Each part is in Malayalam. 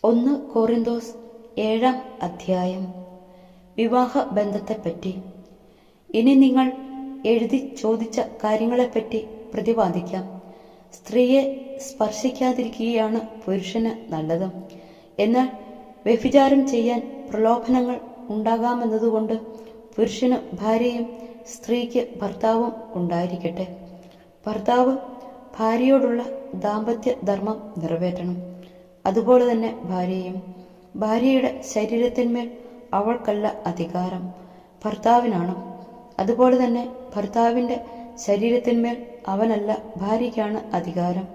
1 കൊറിന്തോസ് 7 അധ്യായം. വിവാഹ ബന്ധത്തെപ്പറ്റി. ഇനി നിങ്ങൾ എഴുതി ചോദിച്ച കാര്യങ്ങളെപ്പറ്റി പ്രതിപാദിക്കാം. സ്ത്രീയെ സ്പർശിക്കാതിരിക്കുകയാണ് പുരുഷന് നല്ലത്. എന്നാൽ വ്യഭിചാരം ചെയ്യാൻ പ്രലോഭനങ്ങൾ ഉണ്ടാകാമെന്നതുകൊണ്ട് പുരുഷന് ഭാര്യയും സ്ത്രീക്ക് ഭർത്താവും ഉണ്ടായിരിക്കട്ടെ. ഭർത്താവ് ഭാര്യയോടുള്ള ദാമ്പത്യ ധർമ്മം നിറവേറ്റണം. അതുപോലെ തന്നെ ഭാര്യയും. ഭാര്യയുടെ ശരീരത്തിന്മേൽ അവൾക്കല്ല അധികാരം, ഭർത്താവിനാണ്. അതുപോലെ തന്നെ ഭർത്താവിൻ്റെ ശരീരത്തിന്മേൽ അവനല്ല, ഭാര്യയ്ക്കാണ് അധികാരം.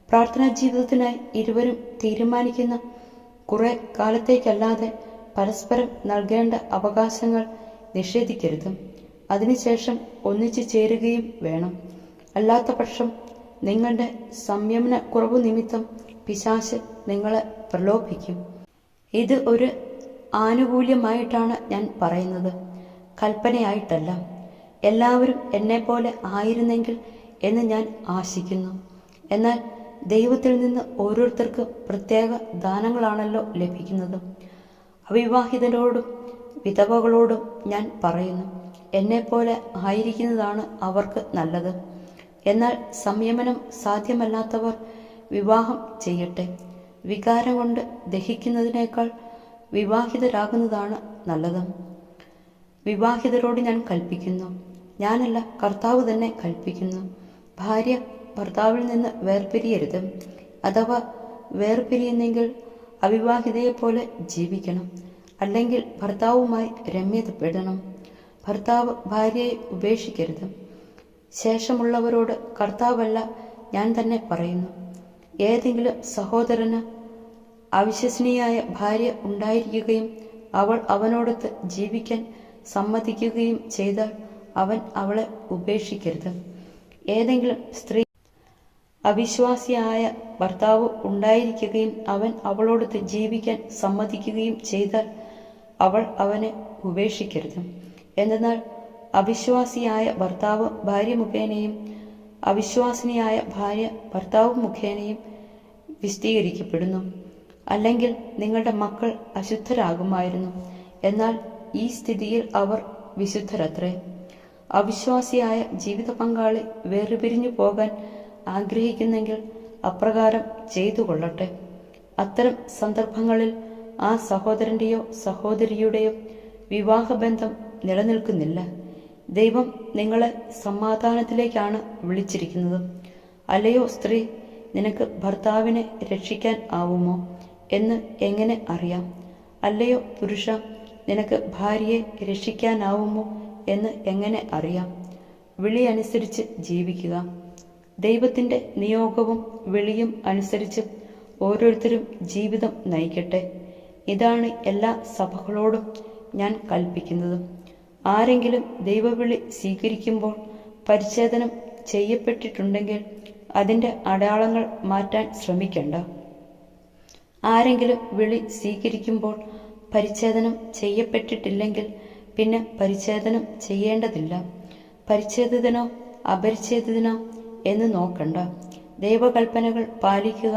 പ്രാർത്ഥനാ ജീവിതത്തിനായി ഇരുവരും തീരുമാനിക്കുന്ന കുറെ കാലത്തേക്കല്ലാതെ പരസ്പരം നൽകേണ്ട അവകാശങ്ങൾ നിഷേധിക്കരുത്. അതിനുശേഷം ഒന്നിച്ചു ചേരുകയും വേണം. അല്ലാത്ത പക്ഷം നിങ്ങളുടെ സംയമന കുറവ് നിമിത്തം പിശാച് നിങ്ങളെ പ്രലോഭിക്കും. ഇത് ഒരു ആനുകൂല്യമായിട്ടാണ് ഞാൻ പറയുന്നത്, കൽപ്പനയായിട്ടല്ല. എല്ലാവരും എന്നെപ്പോലെ ആയിരുന്നെങ്കിൽ എന്ന് ഞാൻ ആശിക്കുന്നു. എന്നാൽ ദൈവത്തിൽ നിന്ന് ഓരോരുത്തർക്കും പ്രത്യേക ദാനങ്ങളാണല്ലോ ലഭിക്കുന്നത്. അവിവാഹിതരോടും വിധവകളോടും ഞാൻ പറയുന്നു, എന്നെപ്പോലെ ആയിരിക്കുന്നതാണ് അവർക്ക് നല്ലത്. എന്നാൽ സംയമനം സാധ്യമല്ലാത്തവർ വിവാഹം ചെയ്യട്ടെ. വികാരം കൊണ്ട് ദഹിക്കുന്നതിനേക്കാൾ വിവാഹിതരാകുന്നതാണ് നല്ലത്. വിവാഹിതരോട് ഞാൻ കൽപ്പിക്കുന്നു, ഞാനല്ല, കർത്താവ് തന്നെ കൽപ്പിക്കുന്നു, ഭാര്യ ഭർത്താവിൽ നിന്ന് വേർപിരിയരുത്. അഥവാ വേർപിരിയുന്നെങ്കിൽ അവിവാഹിതയെപ്പോലെ ജീവിക്കണം, അല്ലെങ്കിൽ ഭർത്താവുമായി രമ്യതപ്പെടണം. ഭർത്താവ് ഭാര്യയെ ഉപേക്ഷിക്കരുത്. ശേഷമുള്ളവരോട് കർത്താവല്ല, ഞാൻ തന്നെ പറയുന്നു, ഏതെങ്കിലും സഹോദരന് അവിശ്വസനീയായ ഭാര്യ ഉണ്ടായിരിക്കുകയും അവൾ അവനോടൊത്ത് ജീവിക്കാൻ സമ്മതിക്കുകയും ചെയ്താൽ അവൻ അവളെ ഉപേക്ഷിക്കരുത്. ഏതെങ്കിലും സ്ത്രീ അവിശ്വാസിയായ ഭർത്താവ് ഉണ്ടായിരിക്കുകയും അവൻ അവളോടൊത്ത് ജീവിക്കാൻ സമ്മതിക്കുകയും ചെയ്താൽ അവൾ അവനെ ഉപേക്ഷിക്കരുത്. എന്തെന്നാൽ അവിശ്വാസിയായ ഭർത്താവ് ഭാര്യ മുഖേനയും അവിശ്വാസിനിയായ ഭാര്യ ഭർത്താവ് മുഖേനയും വിശദീകരിക്കപ്പെടുന്നു. അല്ലെങ്കിൽ നിങ്ങളുടെ മക്കൾ അശുദ്ധരാകുമായിരുന്നു. എന്നാൽ ഈ സ്ഥിതിയിൽ അവർ വിശുദ്ധരത്രേ. അവിശ്വാസിയായ ജീവിത പങ്കാളി വേർപിരിഞ്ഞു പോകാൻ ആഗ്രഹിക്കുന്നെങ്കിൽ അപ്രകാരം ചെയ്തു കൊള്ളട്ടെ. അത്തരം സന്ദർഭങ്ങളിൽ ആ സഹോദരന്റെയോ സഹോദരിയുടെയോ വിവാഹബന്ധം നിലനിൽക്കുന്നില്ല. ദൈവം നിങ്ങളെ സമാധാനത്തിലേക്കാണ് വിളിച്ചിരിക്കുന്നത്. അല്ലയോ സ്ത്രീ, നിനക്ക് ഭർത്താവിനെ രക്ഷിക്കാൻ ആവുമോ എന്ന് എങ്ങനെ അറിയാം? അല്ലയോ പുരുഷ, നിനക്ക് ഭാര്യയെ രക്ഷിക്കാനാവുമോ എന്ന് എങ്ങനെ അറിയാം? വിളി അനുസരിച്ച് ജീവിക്കുക. ദൈവത്തിൻ്റെ നിയോഗവും വിളിയും അനുസരിച്ച് ഓരോരുത്തരും ജീവിതം നയിക്കട്ടെ. ഇതാണ് എല്ലാ സഭകളോടും ഞാൻ കൽപ്പിക്കുന്നത്. ആരെങ്കിലും ദൈവവിളി സ്വീകരിക്കുമ്പോൾ പരിച്ഛേദനം ചെയ്യപ്പെട്ടിട്ടുണ്ടെങ്കിൽ അതിൻ്റെ അടയാളങ്ങൾ മാറ്റാൻ ശ്രമിക്കേണ്ട. ആരെങ്കിലും വിളി സ്വീകരിക്കുമ്പോൾ പരിച്ഛേദനം ചെയ്യപ്പെട്ടിട്ടില്ലെങ്കിൽ പിന്നെ പരിച്ഛേദനം ചെയ്യേണ്ടതില്ല. പരിച്ഛേദിതനോ അപരിച്ഛേദിതനോ എന്ന് നോക്കണ്ട. ദൈവകൽപ്പനകൾ പാലിക്കുക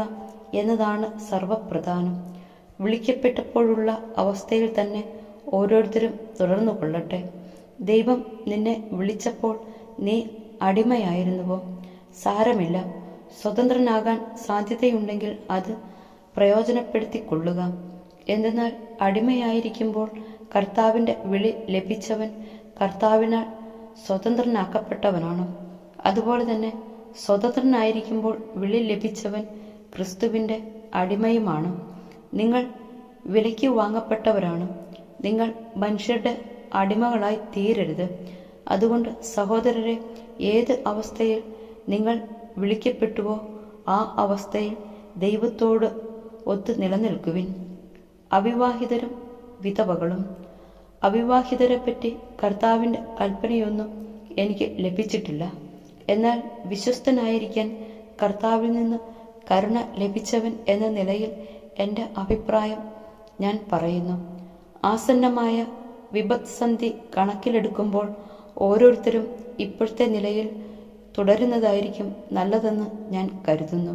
എന്നതാണ് സർവപ്രധാനം. വിളിക്കപ്പെട്ടപ്പോഴുള്ള അവസ്ഥയിൽ തന്നെ ഓരോരുത്തരും തുടർന്നു കൊള്ളട്ടെ. ദൈവം നിന്നെ വിളിച്ചപ്പോൾ നീ അടിമയായിരുന്നുവോ? സാരമില്ല, സ്വതന്ത്രനാകാൻ സാധ്യതയുണ്ടെങ്കിൽ അത് പ്രയോജനപ്പെടുത്തിക്കൊള്ളുക. എന്തെന്നാൽ അടിമയായിരിക്കുമ്പോൾ കർത്താവിൻ്റെ വിളി ലഭിച്ചവൻ കർത്താവിനാൽ സ്വതന്ത്രനാക്കപ്പെട്ടവനാണ്. അതുപോലെ തന്നെ സ്വതന്ത്രനായിരിക്കുമ്പോൾ വിളി ലഭിച്ചവൻ ക്രിസ്തുവിൻ്റെ അടിമയുമാണ്. നിങ്ങൾ വിലയ്ക്ക് വാങ്ങപ്പെട്ടവരാണ്. നിങ്ങൾ മനുഷ്യരുടെ അടിമകളായി തീരരുത്. അതുകൊണ്ട് സഹോദരരെ, ഏത് അവസ്ഥയിൽ നിങ്ങൾ വിളിക്കപ്പെട്ടുവോ ആ അവസ്ഥയിൽ ദൈവത്തോട് ഒത്തു നിലനിൽക്കുവിൻ. അവിവാഹിതരും വിധവകളും. അവിവാഹിതരെപ്പറ്റി കർത്താവിൻ്റെ കൽപ്പനയൊന്നും എനിക്ക് ലഭിച്ചിട്ടില്ല. എന്നാൽ വിശ്വസ്തനായിരിക്കാൻ കർത്താവിൽ നിന്ന് കരുണ ലഭിച്ചവൻ എന്ന നിലയിൽ എൻ്റെ അഭിപ്രായം ഞാൻ പറയുന്നു. ആസന്നമായ വിപത്സന്ധി കണക്കിലെടുക്കുമ്പോൾ ഓരോരുത്തരും ഇപ്പോഴത്തെ നിലയിൽ തുടരുന്നതായിരിക്കും നല്ലതെന്ന് ഞാൻ കരുതുന്നു.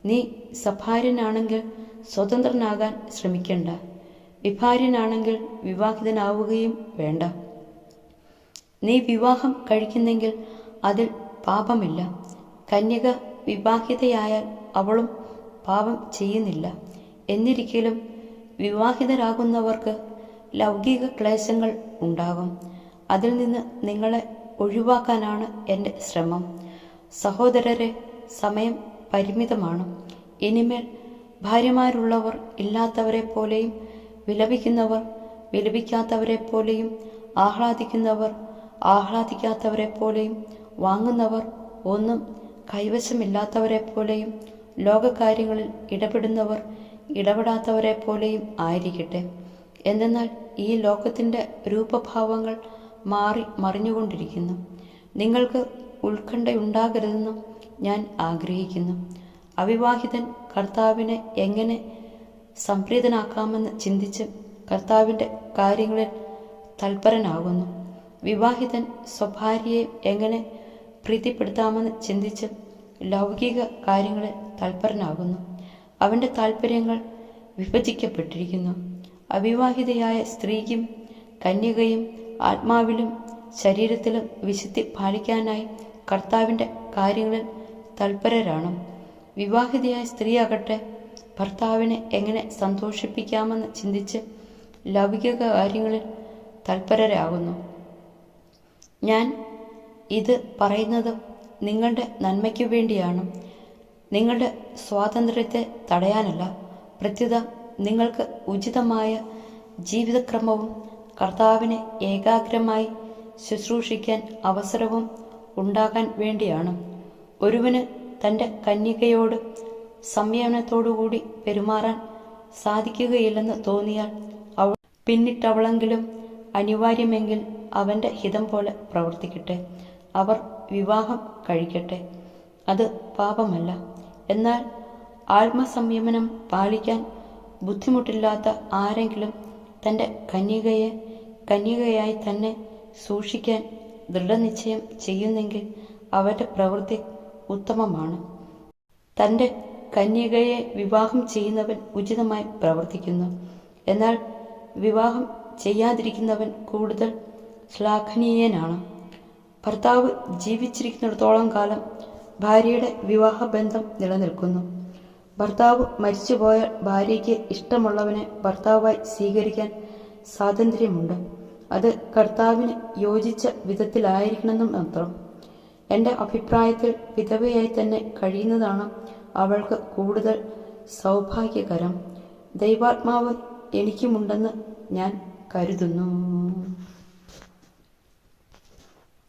നീ സഭാര്യനാണെങ്കിൽ സ്വതന്ത്രനാകാൻ ശ്രമിക്കണ്ട. വിഭാര്യനാണെങ്കിൽ വിവാഹിതനാവുകയും വേണ്ട. നീ വിവാഹം കഴിക്കുന്നെങ്കിൽ അതിൽ പാപമില്ല. കന്യക വിവാഹിതയായാൽ അവളും പാപം ചെയ്യുന്നില്ല. എന്നിരിക്കലും വിവാഹിതരാകുന്നവർക്ക് ലൗകിക ക്ലേശങ്ങൾ ഉണ്ടാകും. അതിൽ നിന്ന് നിങ്ങളെ ഒഴിവാക്കാനാണ് എൻ്റെ ശ്രമം. സഹോദരരെ, സമയം പരിമിതമാണ്. ഇനിമേൽ ഭാര്യമാരുള്ളവർ ഇല്ലാത്തവരെ പോലെയും വിലപിക്കുന്നവർ വിലപിക്കാത്തവരെ പോലെയും ആഹ്ലാദിക്കുന്നവർ ആഹ്ലാദിക്കാത്തവരെ പോലെയും വാങ്ങുന്നവർ ഒന്നും കൈവശമില്ലാത്തവരെ പോലെയും ലോകകാര്യങ്ങളിൽ ഇടപെടുന്നവർ ഇടപെടാത്തവരെ പോലെയും ആയിരിക്കട്ടെ. എന്തെന്നാൽ ഈ ലോകത്തിൻ്റെ രൂപഭാവങ്ങൾ മാറി മറിഞ്ഞുകൊണ്ടിരിക്കുന്നു. നിങ്ങൾക്ക് ഉത്കണ്ഠയുണ്ടാകരുതെന്നും ഞാൻ ആഗ്രഹിക്കുന്നു. അവിവാഹിതൻ കർത്താവിനെ എങ്ങനെ സംപ്രീതനാക്കാമെന്ന് ചിന്തിച്ച് കർത്താവിൻ്റെ കാര്യങ്ങളിൽ തൽപരനാകുന്നു. വിവാഹിതൻ സ്വഭാര്യയെ എങ്ങനെ പ്രീതിപ്പെടുത്താമെന്ന് ചിന്തിച്ച് ലൗകിക കാര്യങ്ങളിൽ തൽപരനാകുന്നു. അവൻ്റെ താൽപ്പര്യങ്ങൾ വിഭജിക്കപ്പെട്ടിരിക്കുന്നു. അവിവാഹിതയായ സ്ത്രീക്കും കന്യകയും ആത്മാവിലും ശരീരത്തിലും വിശുദ്ധി പാലിക്കാനായി കർത്താവിൻ്റെ കാര്യങ്ങളിൽ തൽപരരാണ്. വിവാഹിതയായ സ്ത്രീയാകട്ടെ ഭർത്താവിനെ എങ്ങനെ സന്തോഷിപ്പിക്കാമെന്ന് ചിന്തിച്ച് ലൗകിക കാര്യങ്ങളിൽ തൽപരരാകുന്നു. ഞാൻ ഇത് പറയുന്നത് നിങ്ങളുടെ നന്മയ്ക്കു വേണ്ടിയാണ്, നിങ്ങളുടെ സ്വാതന്ത്ര്യത്തെ തടയാനല്ല. പ്രത്യുത നിങ്ങൾക്ക് ഉചിതമായ ജീവിതക്രമവും കർത്താവിനെ ഏകാഗ്രമായി ശുശ്രൂഷിക്കാൻ അവസരവും ഉണ്ടാകാൻ വേണ്ടിയാണ്. ഒരുവന് തൻ്റെ കന്യകയോട് സംയമനത്തോടുകൂടി പെരുമാറാൻ സാധിക്കുകയില്ലെന്ന് തോന്നിയാൽ അവൾ പിന്നിട്ടവളെങ്കിലും അനിവാര്യമെങ്കിൽ അവൻ്റെ ഹിതം പോലെ പ്രവർത്തിക്കട്ടെ. അവർ വിവാഹം കഴിക്കട്ടെ, അത് പാപമല്ല. എന്നാൽ ആത്മസംയമനം പാലിക്കാൻ ബുദ്ധിമുട്ടില്ലാത്ത ആരെങ്കിലും തൻ്റെ കന്യകയെ കന്യകയായി തന്നെ സൂക്ഷിക്കാൻ ദൃഢനിശ്ചയം ചെയ്യുന്നെങ്കിൽ അവരുടെ പ്രവൃത്തി ഉത്തമമാണ്. തൻ്റെ കന്യകയെ വിവാഹം ചെയ്യുന്നവൻ ഉചിതമായി പ്രവർത്തിക്കുന്നു. എന്നാൽ വിവാഹം ചെയ്യാതിരിക്കുന്നവൻ കൂടുതൽ ശ്ലാഘനീയനാണ്. ഭർത്താവ് ജീവിച്ചിരിക്കുന്നിടത്തോളം കാലം ഭാര്യയുടെ വിവാഹബന്ധം നിലനിൽക്കുന്നു. ഭർത്താവ് മരിച്ചുപോയാൽ ഭാര്യയ്ക്ക് ഇഷ്ടമുള്ളവനെ ഭർത്താവായി സ്വീകരിക്കാൻ സ്വാതന്ത്ര്യമുണ്ട്. അത് കർത്താവിന് യോജിച്ച വിധത്തിലായിരിക്കണമെന്നും മാത്രം. എൻ്റെ അഭിപ്രായത്തിൽ വിധവയായി തന്നെ കഴിയുന്നതാണ് അവൾക്ക് കൂടുതൽ സൗഭാഗ്യകരം. ദൈവാത്മാവ് എനിക്കുമുണ്ടെന്ന് ഞാൻ കരുതുന്നു.